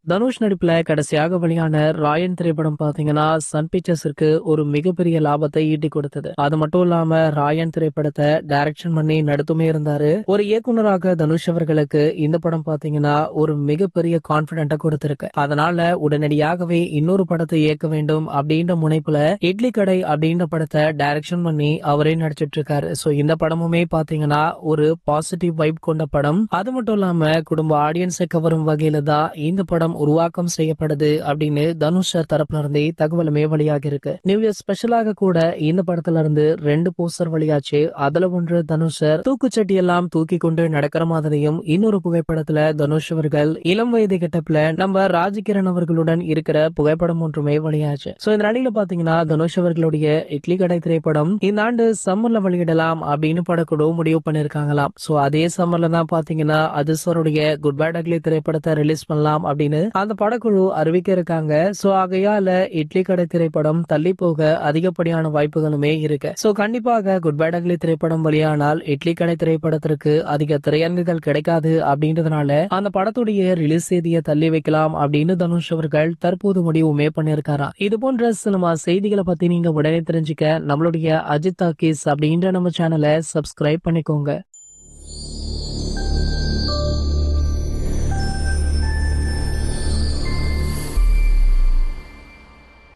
தனுஷ் நடிப்புல கடைசியாக வெளியான ராயன் திரைப்படம் பாத்தீங்கன்னா சன் பிக்சர்ஸிற்கு ஒரு மிகப்பெரிய லாபத்தை ஈட்டி கொடுத்தது. அது மட்டும் இல்லாம ராயன் திரைப்படத்தை டைரக்ஷன் பண்ணி நடத்துமே இருந்தாரு. ஒரு இயக்குனராக தனுஷ் அவர்களுக்கு இந்த படம் பாத்தீங்கன்னா ஒரு மிகப்பெரிய கான்பிடென்ட்டா கொடுத்திருக்கு. அதனால உடனடியாகவே இன்னொரு படத்தை இயக்க வேண்டும் அப்படின்ற முனைப்புல இட்லி கடை அப்படின்ற படத்தை டைரக்ஷன் பண்ணி அவரே நடிச்சிட்டு இருக்காரு. சோ இந்த படமுமே பாத்தீங்கன்னா ஒரு பாசிட்டிவ் வைப் கொண்ட படம். அது மட்டும் இல்லாம குடும்ப ஆடியன்ஸை கவரும் வகையில தான் இந்த படம் உருவாக்கம் செய்யப்படுது அப்படின்னு தனுஷ் தரப்புல இருந்தே தகவலுமே வெளியாகி இருக்கு. நியூ இயர் ஸ்பெஷலாக கூட இந்த படத்துல இருந்து 2 போஸ்டர் வெளியாச்சு. அதுல ஒன்று தனுஷர் தூக்குச்சட்டி எல்லாம் தூக்கி கொண்டு நடக்கிற மாதிரியும், இன்னொரு புகைப்படத்துல தனுஷ் அவர்கள் இளம் வயது கெட்டப்ல நம்ம ராஜகிரண் அவர்களுடன் இருக்கிற புகைப்படம் ஒன்றுமே வெளியாச்சு. சோ இந்த நிலையில பாத்தீங்கன்னா தனுஷ் அவர்களுடைய இட்லி கடை திரைப்படம் இந்த ஆண்டு சம்மர்ல வெளியிடலாம் அப்படின்னு படக்குழு முடிவு பண்ணிருக்காங்களாம். சோ அதே சம்மர்ல தான் பாத்தீங்கன்னா அதிர்சருடைய குட் பேட் அக்லி திரைப்படத்தை ரிலீஸ் பண்ணலாம் அப்படின்னு அந்த படக்குழு அறிவிக்க இருக்காங்க. சோ ஆகையால இட்லி கடை திரைப்படம் தள்ளி போக அதிகப்படியான வாய்ப்புகளுமே இருக்கு. சோ கண்டிப்பாக குட் பேட் அக்லி திரைப்படம் வெளியானால் இட்லி கடை திரைப்படத்திற்கு அதிக திரையரங்குகள் கிடைக்காது அப்படின்றதுனால அந்த படத்துடைய ரிலீஸ் தேதியை தள்ளி வைக்கலாம் அப்படின்னு தனுஷ் அவர்கள் தற்போது முடிவுமே பண்ணிருக்காராம். இது போன்ற சினிமா செய்திகளை பத்தி நீங்க உடனே தெரிஞ்சுக்க நம்மளுடைய அஜித் டாக்கீஸ் அப்படின்ற நம்ம சேனலை சப்ஸ்கிரைப் பண்ணிக்கோங்க.